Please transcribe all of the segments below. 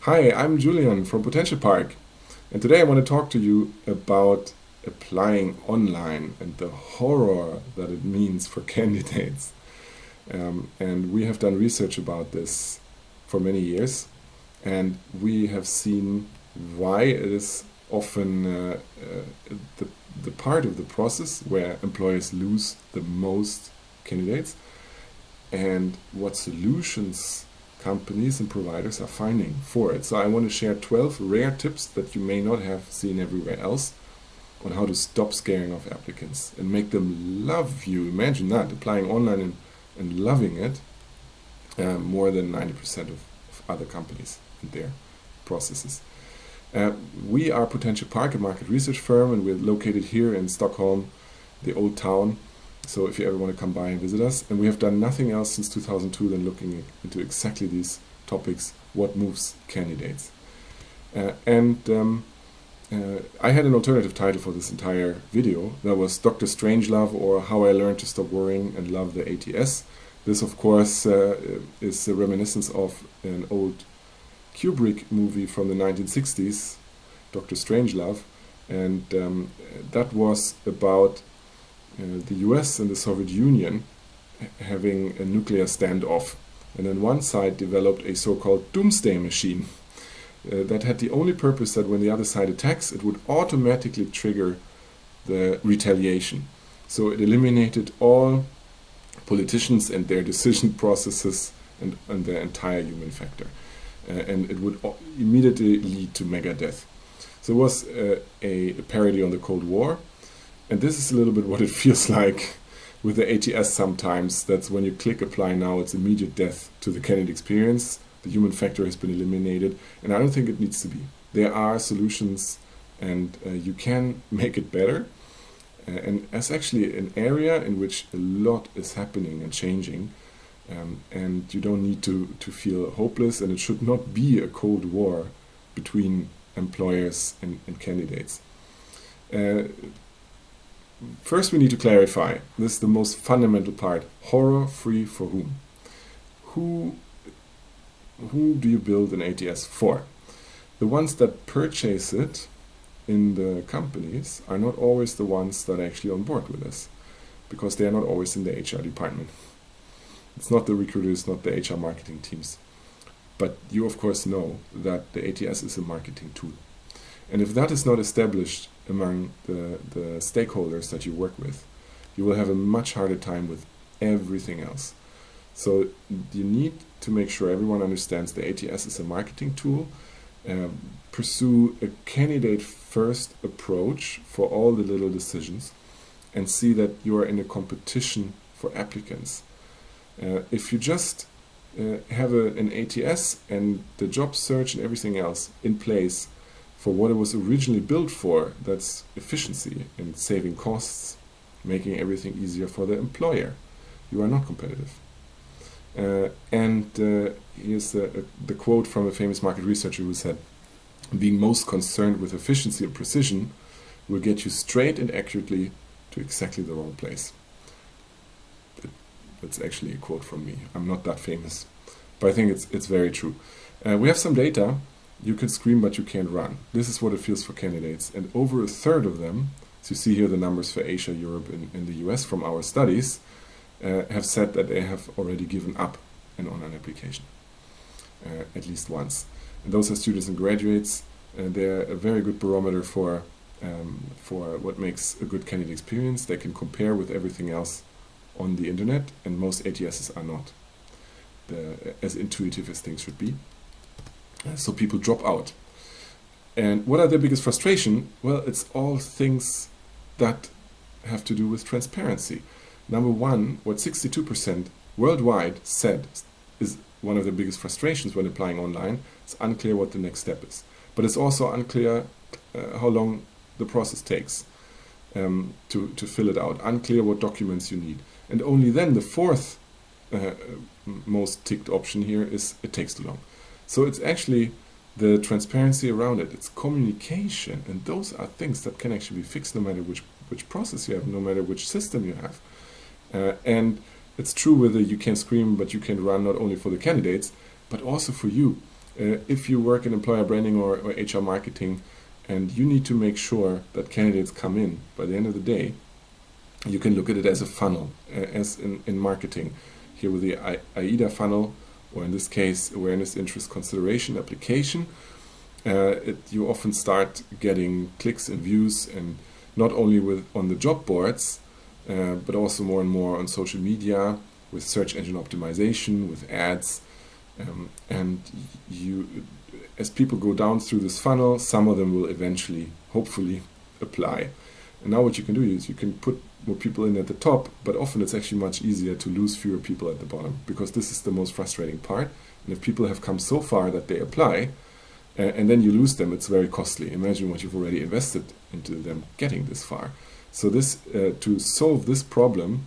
Hi, I'm Julian from Potential Park, and today I want to talk to you about applying online and the horror that it means for candidates. And we have done research about this for many years, and we have seen why it is often the part of the process where employers lose the most candidates, and what solutions companies and providers are finding for it. So I want to share 12 rare tips that you may not have seen everywhere else on how to stop scaring off applicants and make them love you. Imagine that, applying online and loving it more than 90% of other companies and their processes. We are Potential Park, a market research firm, and we're located here in Stockholm, the old town. So if you ever want to come by and visit us, and we have done nothing else since 2002 than looking into exactly these topics, what moves candidates. I had an alternative title for this entire video. That was Dr. Strangelove, or How I Learned to Stop Worrying and Love the ATS. This, of course, is a reminiscence of an old Kubrick movie from the 1960s, Dr. Strangelove, and that was about the US and the Soviet Union having a nuclear standoff. And then one side developed a so-called doomsday machine that had the only purpose that when the other side attacks, it would automatically trigger the retaliation. So it eliminated all politicians and their decision processes and their entire human factor. And it would immediately lead to mega death. So it was a parody on the Cold War. And this is a little bit what it feels like with the ATS sometimes. That's when you click apply now, it's immediate death to the candidate experience. The human factor has been eliminated, and I don't think it needs to be. There are solutions, and you can make it better. And it's actually an area in which a lot is happening and changing, and you don't need to feel hopeless, and it should not be a cold war between employers and candidates. First, we need to clarify, this is the most fundamental part, horror-free for whom? Who do you build an ATS for? The ones that purchase it in the companies are not always the ones that are actually on board with this, because they are not always in the HR department. It's not the recruiters, not the HR marketing teams. But you, of course, know that the ATS is a marketing tool. And if that is not established among the stakeholders that you work with, you will have a much harder time with everything else. So you need to make sure everyone understands the ATS is a marketing tool. Pursue a candidate-first approach for all the little decisions, and see that you are in a competition for applicants. If you just have an ATS and the job search and everything else in place for what it was originally built for, that's efficiency and saving costs, making everything easier for the employer, you are not competitive. Here's the quote from a famous market researcher who said, being most concerned with efficiency and precision will get you straight and accurately to exactly the wrong place. That's actually a quote from me. I'm not that famous, but I think it's very true. We have some data. You can scream, but you can't run. This is what it feels for candidates. And over a third of them, so you see here the numbers for Asia, Europe, and the US from our studies, have said that they have already given up an online application, at least once. And those are students and graduates. They're a very good barometer for what makes a good candidate experience. They can compare with everything else on the internet, and most ATSs are not as intuitive as things should be. So people drop out. And what are their biggest frustration? Well, it's all things that have to do with transparency. Number one, what 62% worldwide said is one of the biggest frustrations when applying online. It's unclear what the next step is. But it's also unclear how long the process takes to fill it out. Unclear what documents you need. And only then the fourth most ticked option here is it takes too long. So it's actually the transparency around it. It's communication, and those are things that can actually be fixed no matter which process you have, no matter which system you have. And it's true whether you can scream but you can run, not only for the candidates, but also for you. If you work in employer branding or HR marketing, and you need to make sure that candidates come in by the end of the day, you can look at it as a funnel, as in marketing. Here with the AIDA funnel, or in this case, awareness, interest, consideration, application, you often start getting clicks and views, and not only on the job boards, but also more and more on social media, with search engine optimization, with ads. And as people go down through this funnel, some of them will eventually, hopefully, apply. And now what you can do is you can put more people in at the top, but often it's actually much easier to lose fewer people at the bottom, because this is the most frustrating part. And if people have come so far that they apply, and then you lose them, it's very costly. Imagine what you've already invested into them getting this far. So this to solve this problem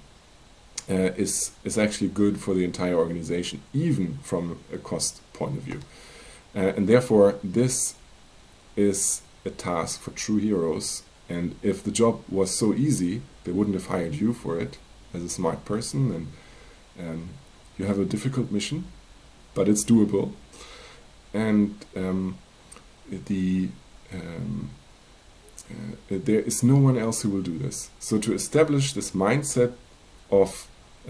is actually good for the entire organization, even from a cost point of view. And therefore, this is a task for true heroes. And if the job was so easy, they wouldn't have hired you for it as a smart person. And you have a difficult mission, but it's doable. And there is no one else who will do this. So to establish this mindset of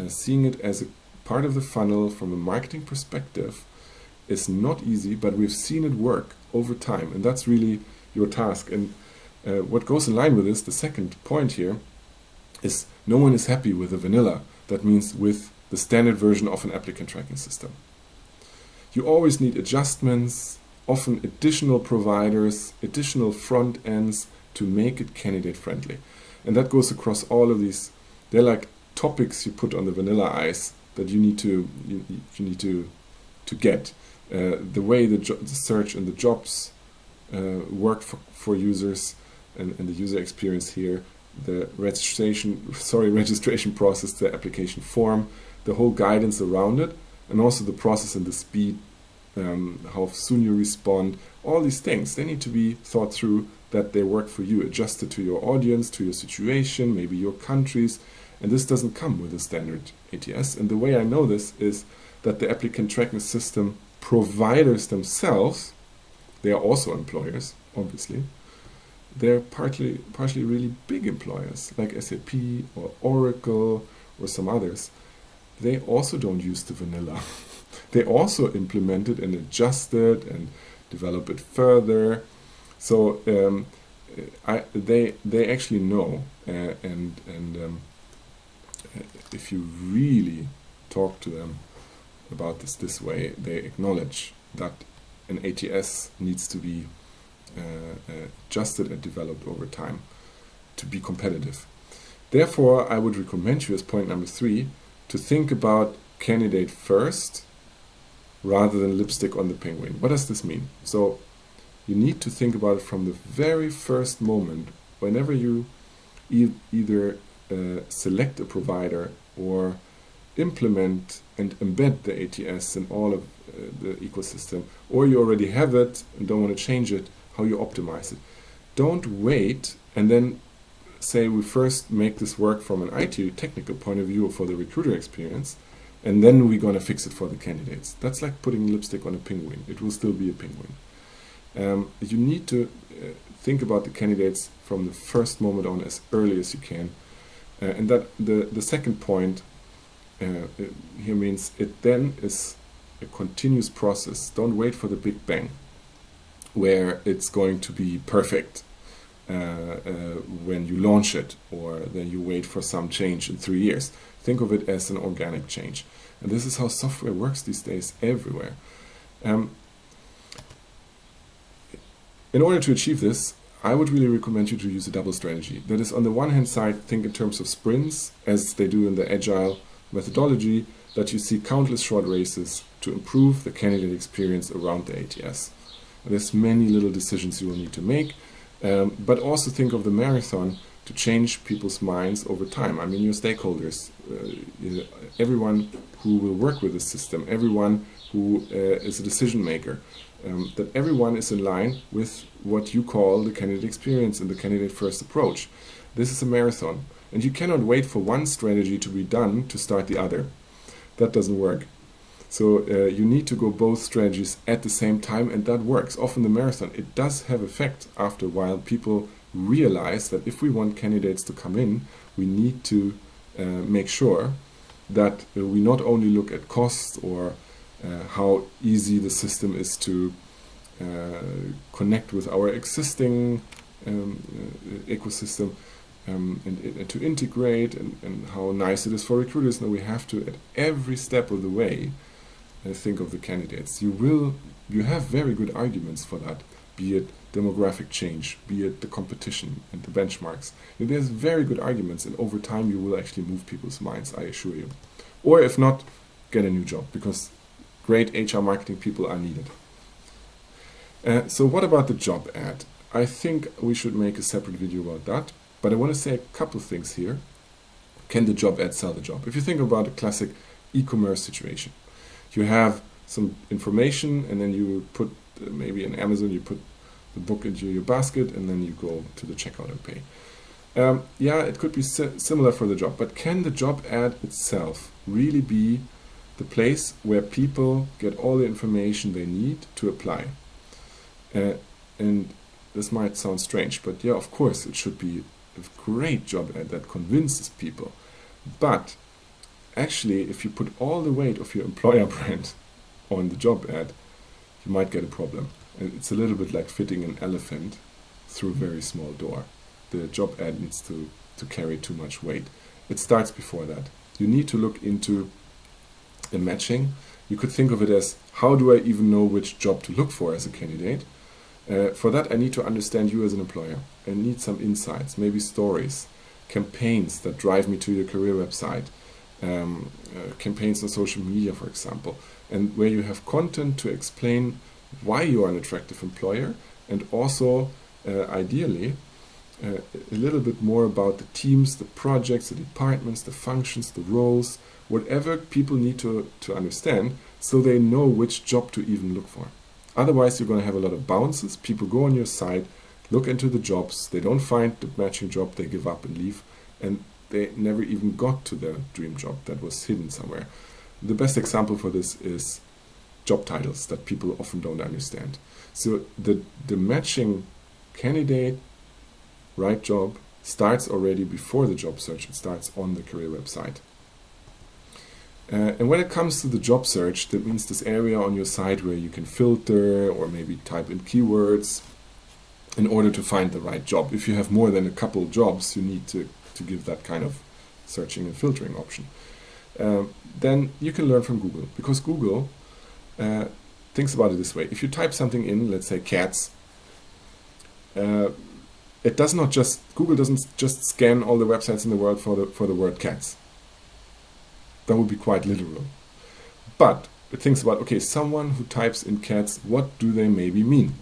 seeing it as a part of the funnel from a marketing perspective is not easy, but we've seen it work over time, and that's really your task. And what goes in line with this, the second point here, is no one is happy with the vanilla. That means with the standard version of an applicant tracking system. You always need adjustments, often additional providers, additional front ends to make it candidate friendly. And that goes across all of these. They're like topics you put on the vanilla ice that you need to get. The way the search and the jobs work for users, and the user experience here, the registration process, the application form, the whole guidance around it, and also the process and the speed, how soon you respond, all these things, they need to be thought through, that they work for you, adjusted to your audience, to your situation, maybe your countries. And this doesn't come with a standard ATS. And the way I know this is that the applicant tracking system providers themselves, they are also employers, obviously. They're partly really big employers, like SAP or Oracle or some others. They also don't use the vanilla. They also implement it and adjust it and develop it further. So they actually know, and if you really talk to them about this way, they acknowledge that an ATS needs to be adjusted and developed over time to be competitive. Therefore, I would recommend you, as point number 3, to think about candidate first rather than lipstick on the penguin. What does this mean? So you need to think about it from the very first moment, whenever you either select a provider or implement and embed the ATS in all of the ecosystem, or you already have it and don't want to change it, how you optimize it. Don't wait and then say we first make this work from an IT technical point of view for the recruiter experience, and then we're going to fix it for the candidates. That's like putting lipstick on a penguin. It will still be a penguin. You need to think about the candidates from the first moment on, as early as you can. And that the second point here means it then is a continuous process. Don't wait for the big bang where it's going to be perfect when you launch it, or then you wait for some change in 3 years. Think of it as an organic change. And this is how software works these days everywhere. In order to achieve this, I would really recommend you to use a double strategy. That is, on the one hand side, think in terms of sprints, as they do in the agile methodology, that you see countless short races to improve the candidate experience around the ATS. And there's many little decisions you will need to make, but also think of the marathon to change people's minds over time. I mean, your stakeholders, everyone who will work with the system, everyone who is a decision maker, that everyone is in line with what you call the candidate experience and the candidate first approach. This is a marathon, and you cannot wait for one strategy to be done to start the other. That doesn't work. So you need to go both strategies at the same time, and that works. Often the marathon, it does have effect after a while. People realize that if we want candidates to come in, we need to make sure that we not only look at costs or how easy the system is to connect with our existing ecosystem, and to integrate, and how nice it is for recruiters. Now we have to, at every step of the way, think of the candidates. You have very good arguments for that, be it demographic change, be it the competition and the benchmarks. There's very good arguments, and over time you will actually move people's minds, I assure you. Or if not, get a new job, because great HR marketing people are needed. So what about the job ad? I think we should make a separate video about that, but I want to say a couple things here. Can the job ad sell the job? If you think about a classic e-commerce situation, you have some information, and then you put, maybe in Amazon, you put the book into your basket, and then you go to the checkout and pay. Yeah, it could be similar for the job, but can the job ad itself really be the place where people get all the information they need to apply? And this might sound strange, but yeah, of course, it should be a great job ad that convinces people. But actually, if you put all the weight of your employer brand on the job ad, you might get a problem. And it's a little bit like fitting an elephant through a very small door. The job ad needs to carry too much weight. It starts before that. You need to look into the matching. You could think of it as, how do I even know which job to look for as a candidate? For that, I need to understand you as an employer. I need some insights, maybe stories, campaigns that drive me to your career website, campaigns on social media, for example, and where you have content to explain why you are an attractive employer, and also, ideally, a little bit more about the teams, the projects, the departments, the functions, the roles, whatever people need to understand, so they know which job to even look for. Otherwise, you're going to have a lot of bounces. People go on your site, look into the jobs, they don't find the matching job, they give up and leave, and they never even got to their dream job that was hidden somewhere. The best example for this is job titles that people often don't understand. So the matching candidate, right job, starts already before the job search. It starts on the career website. And when it comes to the job search, that means this area on your site where you can filter or maybe type in keywords in order to find the right job. If you have more than a couple jobs, you need to give that kind of searching and filtering option. Then you can learn from Google, because Google thinks about it this way. If you type something in, let's say cats, it does not just, Google doesn't just scan all the websites in the world for the word cats. That would be quite literal. But it thinks about, okay, someone who types in cats, what do they maybe mean?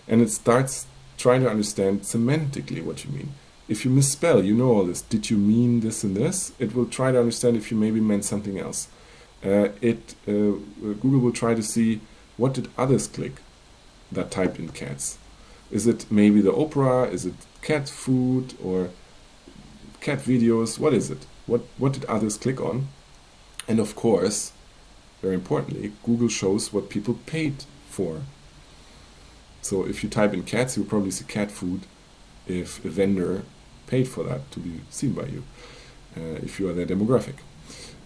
And it starts trying to understand semantically what you mean. If you misspell, you know all this. Did you mean this and this? It will try to understand if you maybe meant something else. Google will try to see, what did others click that typed in cats? Is it maybe the opera? Is it cat food or cat videos? What is it? What did others click on? And of course, very importantly, Google shows what people paid for. So if you type in cats, you'll probably see cat food if a vendor paid for that to be seen by you, if you are their demographic.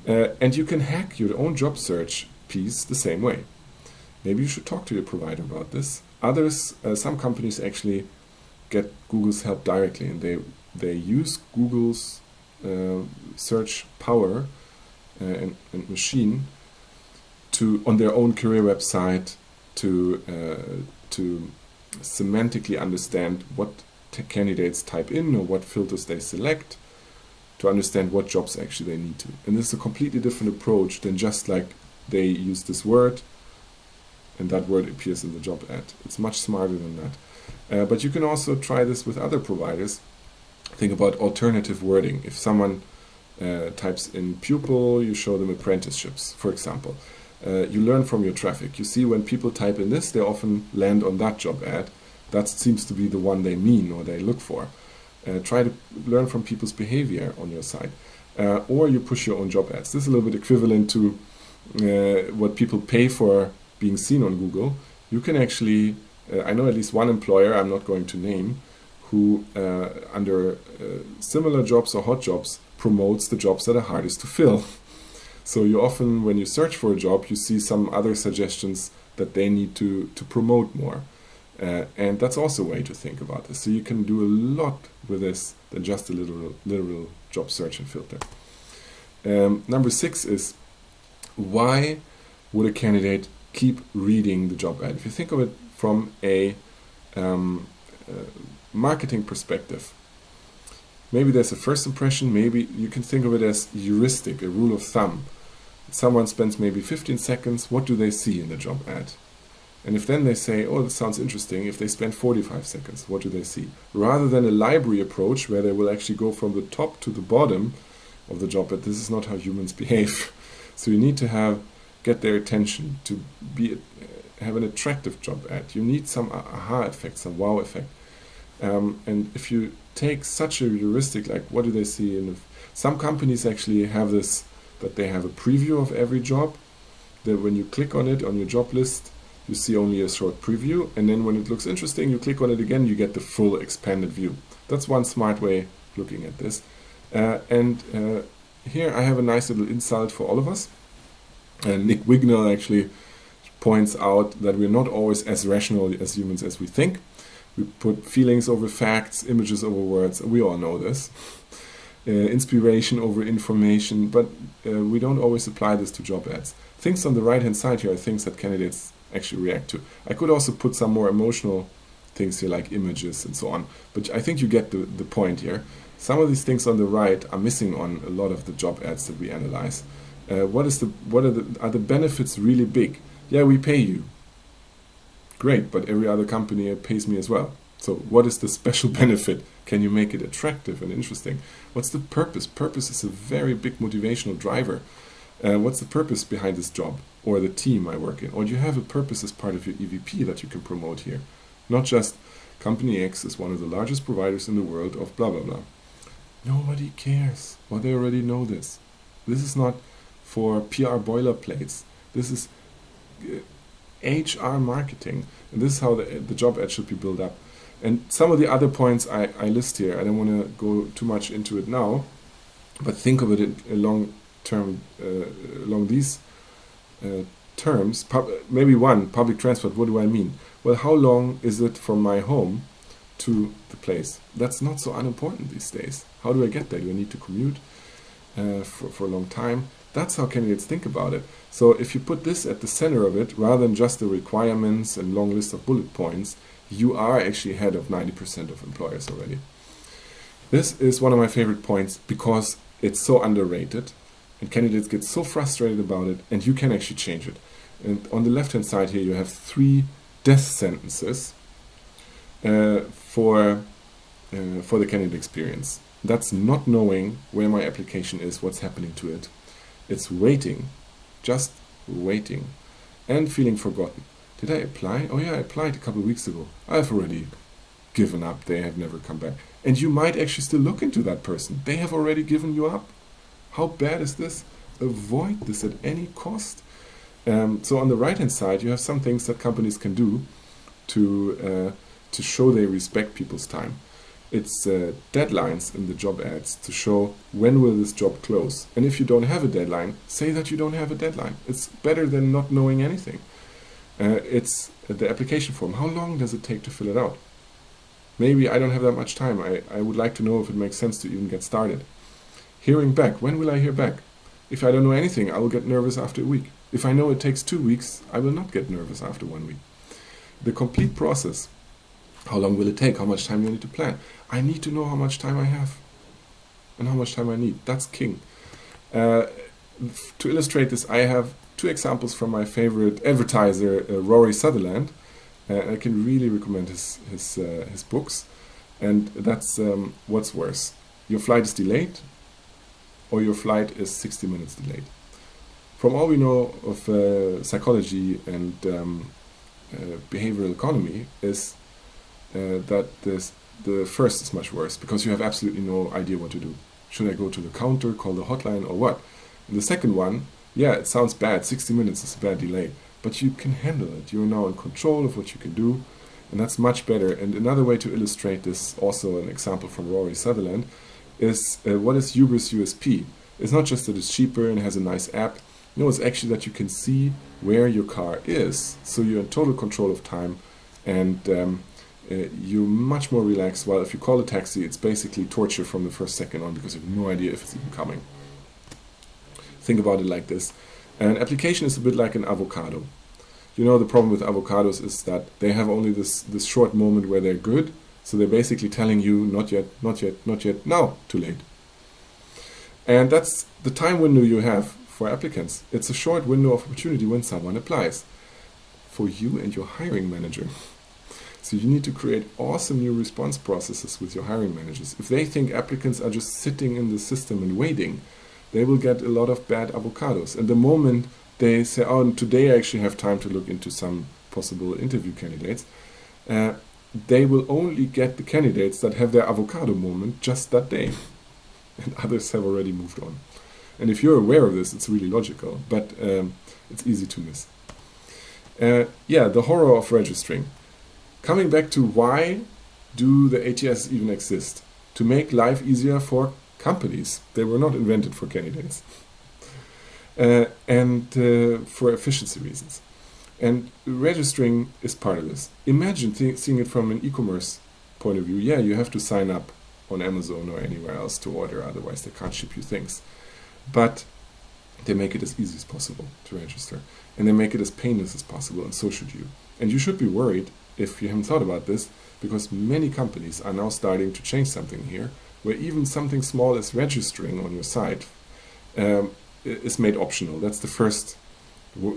And you can hack your own job search piece the same way. Maybe you should talk to your provider about this. Others, some companies actually get Google's help directly, and they use Google's search power and machine on their own career website to semantically understand what candidates type in or what filters they select, to understand what jobs actually they need to. And this is a completely different approach than just like they use this word and that word appears in the job ad. It's much smarter than that. But you can also try this with other providers. Think about alternative wording. If someone types in pupil, you show them apprenticeships, for example. You learn from your traffic. You see when people type in this, they often land on that job ad. That seems to be the one they mean or they look for. Try to learn from people's behavior on your site. Or you push your own job ads. This is a little bit equivalent to what people pay for being seen on Google, you can actually, I know at least one employer, I'm not going to name, who under similar jobs or hot jobs promotes the jobs that are hardest to fill. So you often, when you search for a job, you see some other suggestions that they need to promote more. And that's also a way to think about this. So you can do a lot with this than just a literal job search and filter. Number 6 is, why would a candidate keep reading the job ad? If you think of it from a marketing perspective, maybe there's a first impression, maybe you can think of it as heuristic, a rule of thumb. Someone spends maybe 15 seconds, what do they see in the job ad? And if then they say, oh, this sounds interesting, if they spend 45 seconds, what do they see? Rather than a library approach where they will actually go from the top to the bottom of the job ad, this is not how humans behave. So you need to get their attention to have an attractive job ad. You need some aha effect, some wow effect. And if you take such a heuristic, like what do they see? And some companies actually have this, that they have a preview of every job, that when you click on it on your job list, you see only a short preview, and then when it looks interesting, you click on it again, you get the full expanded view. That's one smart way of looking at this. And here I have a nice little insult for all of us. Nick Wignall actually points out that we're not always as rational as humans as we think. We put feelings over facts, images over words. We all know this. Inspiration over information, but we don't always apply this to job ads. Things on the right-hand side here are things that candidates actually react to. I could also put some more emotional things here, like images and so on, but I think you get the point here. Some of these things on the right are missing on a lot of the job ads that we analyze. Are the benefits really big? Yeah, we pay you. Great, but every other company pays me as well. So what is the special benefit? Can you make it attractive and interesting? What's the purpose? Purpose is a very big motivational driver. What's the purpose behind this job or the team I work in? Or do you have a purpose as part of your EVP that you can promote here? Not just company X is one of the largest providers in the world of blah, blah, blah. Nobody cares. Well, they already know this. This is not for PR boilerplates. This is HR marketing. And this is how the job ad should be built up. And some of the other points I list here, I don't want to go too much into it now, but think of it along these terms. Maybe one, public transport, what do I mean? Well, how long is it from my home to the place? That's not so unimportant these days. How do I get there? Do I need to commute for a long time? That's how candidates think about it. So if you put this at the center of it, rather than just the requirements and long list of bullet points, you are actually ahead of 90% of employers already. This is one of my favorite points because it's so underrated and candidates get so frustrated about it, and you can actually change it. And on the left-hand side here, you have 3 death sentences for the candidate experience. That's not knowing where my application is, what's happening to it. It's waiting, just waiting, and feeling forgotten. Did I apply? Oh yeah, I applied a couple of weeks ago. I've already given up. They have never come back. And you might actually still look into that person. They have already given you up. How bad is this? Avoid this at any cost. So on the right-hand side, you have some things that companies can do to show they respect people's time. It's deadlines in the job ads to show when will this job close. And if you don't have a deadline, say that you don't have a deadline. It's better than not knowing anything. It's the application form. How long does it take to fill it out? Maybe I don't have that much time. I would like to know if it makes sense to even get started. Hearing back. When will I hear back? If I don't know anything, I will get nervous after a week. If I know it takes 2 weeks, I will not get nervous after 1 week. The complete process. How long will it take? How much time do I need to plan? I need to know how much time I have and how much time I need. That's king. To illustrate this, I have 2 examples from my favorite advertiser, Rory Sutherland. I can really recommend his books. And that's what's worse. Your flight is delayed or your flight is 60 minutes delayed. From all we know of psychology and behavioral economy is that the first is much worse because you have absolutely no idea what to do. Should I go to the counter, call the hotline, or what? And the second one, Yeah, it sounds bad. 60 minutes is a bad delay, but you can handle it. You're now in control of what you can do, and that's much better. And another way to illustrate this, also an example from Rory Sutherland, is what is Uber's USP? It's not just that it's cheaper and has a nice app. No, it's actually that you can see where your car is. So you're in total control of time, and you're much more relaxed. While if you call a taxi, it's basically torture from the first second on because you have no idea if it's even coming. Think about it like this. An application is a bit like an avocado. You know, the problem with avocados is that they have only this short moment where they're good. So they're basically telling you, not yet, not yet, not yet, now, too late. And that's the time window you have for applicants. It's a short window of opportunity when someone applies for you and your hiring manager. So you need to create awesome new response processes with your hiring managers. If they think applicants are just sitting in the system and waiting, they will get a lot of bad avocados. And the moment they say, oh, today I actually have time to look into some possible interview candidates, they will only get the candidates that have their avocado moment just that day. And others have already moved on. And if you're aware of this, it's really logical, but it's easy to miss. Yeah, the horror of registering. Coming back to why do the ATS even exist? To make life easier for companies. They were not invented for candidates. And for efficiency reasons. And registering is part of this. Imagine seeing it from an e-commerce point of view. Yeah, you have to sign up on Amazon or anywhere else to order, otherwise they can't ship you things. But they make it as easy as possible to register. And they make it as painless as possible, and so should you. And you should be worried if you haven't thought about this, because many companies are now starting to change something here, where even something small as registering on your site is made optional. That's the first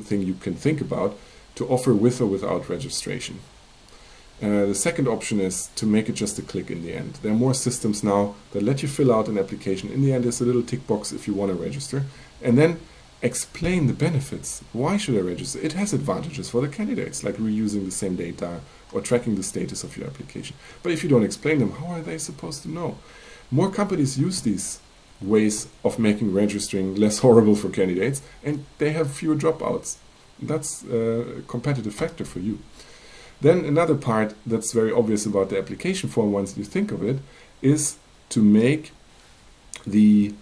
thing you can think about, to offer with or without registration. The second option is to make it just a click in the end. There are more systems now that let you fill out an application. In the end, there's a little tick box if you want to register, and then explain the benefits. Why should I register? It has advantages for the candidates, like reusing the same data or tracking the status of your application. But if you don't explain them, how are they supposed to know? More companies use these ways of making registering less horrible for candidates, and they have fewer dropouts. That's a competitive factor for you. Then another part that's very obvious about the application form, once you think of it, is to make the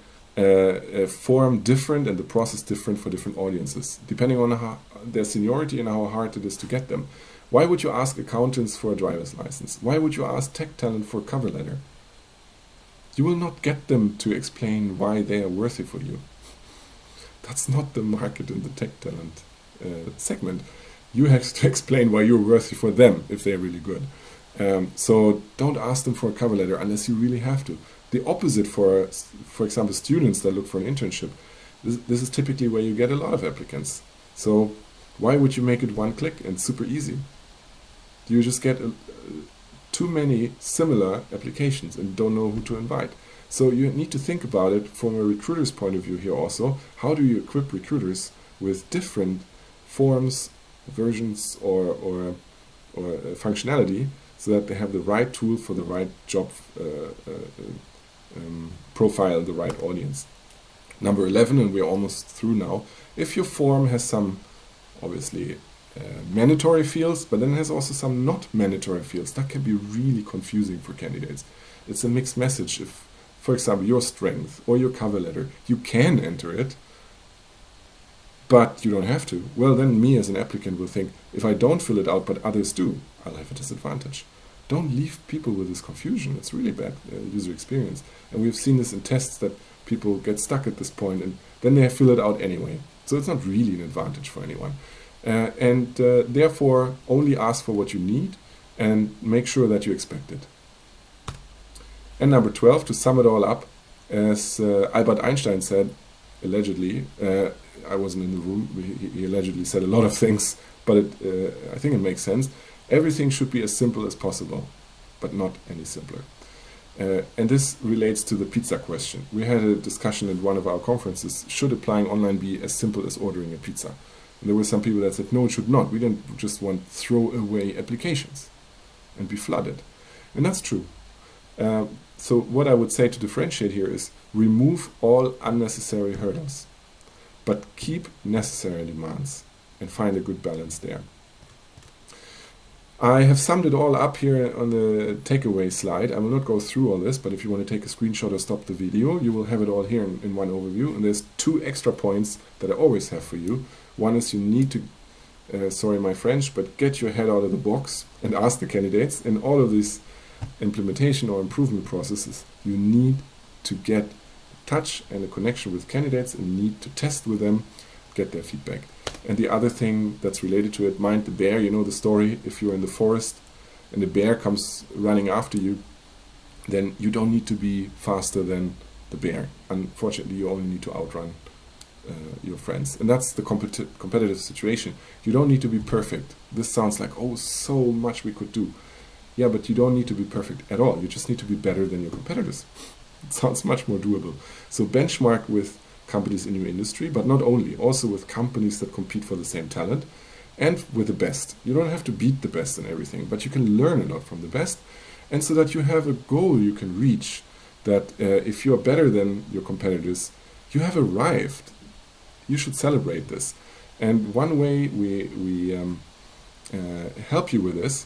form different and the process different for different audiences, depending on their seniority and how hard it is to get them. Why would you ask accountants for a driver's license? Why would you ask tech talent for a cover letter? You will not get them to explain why they are worthy for you. That's not the market in the tech talent segment. You have to explain why you're worthy for them if they're really good. So don't ask them for a cover letter unless you really have to. The opposite for example, students that look for an internship, this is typically where you get a lot of applicants. So why would you make it one click and super easy? You just get too many similar applications and don't know who to invite. So you need to think about it from a recruiter's point of view here also. How do you equip recruiters with different forms, versions, or functionality, so that they have the right tool for the right job profile, the right audience. Number 11, and we're almost through now. If your form has some, obviously, mandatory fields, but then it has also some not mandatory fields, that can be really confusing for candidates. It's a mixed message. If, for example, your strength or your cover letter, you can enter it, but you don't have to. Well, then me as an applicant will think, if I don't fill it out but others do, I'll have a disadvantage. Don't leave people with this confusion. It's really bad user experience. And we've seen this in tests that people get stuck at this point and then they fill it out anyway. So it's not really an advantage for anyone. Therefore, only ask for what you need and make sure that you expect it. And number 12, to sum it all up, as Albert Einstein said, allegedly, I wasn't in the room, he allegedly said a lot of things, but I think it makes sense. Everything should be as simple as possible, but not any simpler. And this relates to the pizza question. We had a discussion at one of our conferences, should applying online be as simple as ordering a pizza? And there were some people that said, no, it should not. We don't just want throwaway applications and be flooded. And that's true. So what I would say to differentiate here is remove all unnecessary hurdles. but keep necessary demands and find a good balance there. I have summed it all up here on the takeaway slide. I will not go through all this, but if you want to take a screenshot or stop the video, you will have it all here in one overview. And there's 2 extra points that I always have for you. One is you need to, sorry my French, but get your head out of the box and ask the candidates. In all of these implementation or improvement processes, you need to get touch and a connection with candidates and need to test with them, get their feedback. And the other thing that's related to it, mind the bear. You know the story, if you're in the forest and the bear comes running after you, then you don't need to be faster than the bear. Unfortunately, you only need to outrun your friends. And that's the competitive situation. You don't need to be perfect. This sounds like, oh, so much we could do. Yeah, but you don't need to be perfect at all. You just need to be better than your competitors. It sounds much more doable. So benchmark with companies in your industry, but not only, also with companies that compete for the same talent and with the best. You don't have to beat the best in everything, but you can learn a lot from the best, and so that you have a goal you can reach, that if you're better than your competitors, you have arrived. You should celebrate this. And one way we help you with this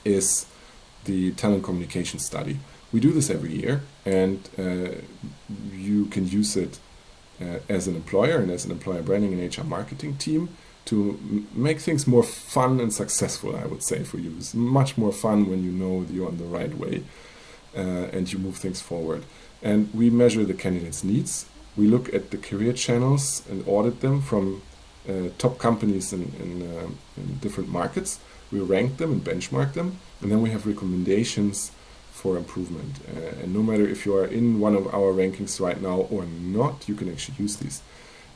is the talent communication study. We do this every year, and you can use it as an employer and as an employer branding and HR marketing team to make things more fun and successful, I would say, for you. It's much more fun when you know that you're on the right way and you move things forward. And we measure the candidates' needs. We look at the career channels and audit them from top companies in different markets. We rank them and benchmark them, and then we have recommendations for improvement. And no matter if you are in one of our rankings right now or not, you can actually use these.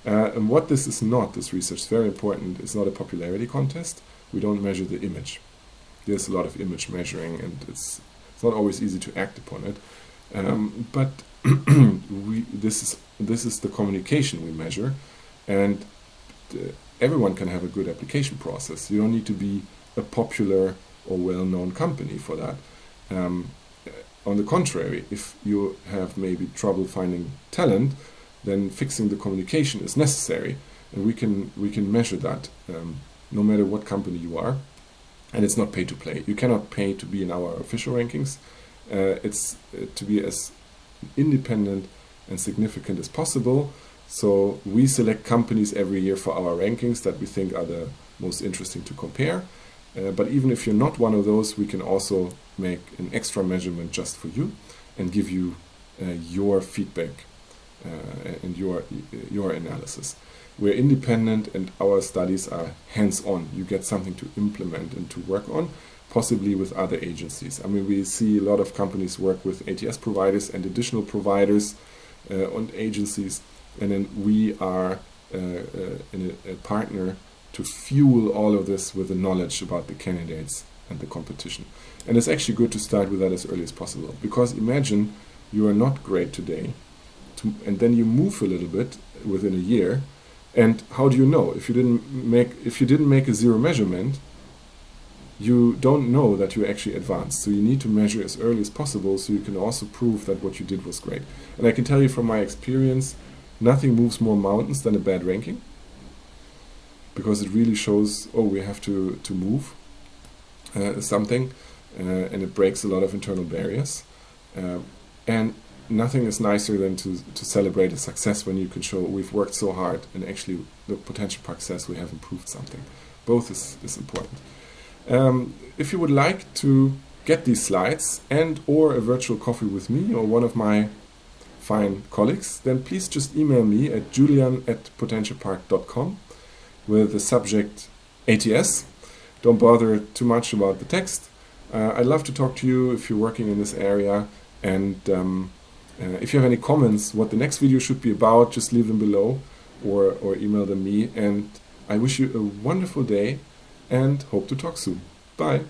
And what this is not, this research is very important, it's not a popularity contest. We don't measure the image. There's a lot of image measuring, and it's not always easy to act upon it. But this is the communication we measure, and everyone can have a good application process. You don't need to be a popular or well-known company for that. On the contrary, if you have maybe trouble finding talent, then fixing the communication is necessary, and we can measure that no matter what company you are, and it's not pay to play. You cannot pay to be in our official rankings. It's to be as independent and significant as possible. So we select companies every year for our rankings that we think are the most interesting to compare. But even if you're not one of those, we can also make an extra measurement just for you and give you your feedback and your analysis. We're independent, and our studies are hands-on. You get something to implement and to work on, possibly with other agencies. I mean, we see a lot of companies work with ATS providers and additional providers and agencies, and then we are a partner to fuel all of this with the knowledge about the candidates and the competition. And it's actually good to start with that as early as possible, because imagine you are not great today, and then you move a little bit within a year, and how do you know? If you didn't make a zero measurement, you don't know that you actually advanced. So you need to measure as early as possible, so you can also prove that what you did was great. And I can tell you from my experience, nothing moves more mountains than a bad ranking, because it really shows, oh, we have to move something, and it breaks a lot of internal barriers. And nothing is nicer than to celebrate a success when you can show we've worked so hard and actually the potential success, we have improved something. Both is important. If you would like to get these slides and or a virtual coffee with me or one of my fine colleagues, then please just email me at julian@potentialpark.com with the subject ATS. Don't bother too much about the text. I'd love to talk to you if you're working in this area, and if you have any comments what the next video should be about, just leave them below or email them me. And I wish you a wonderful day and hope to talk soon. Bye.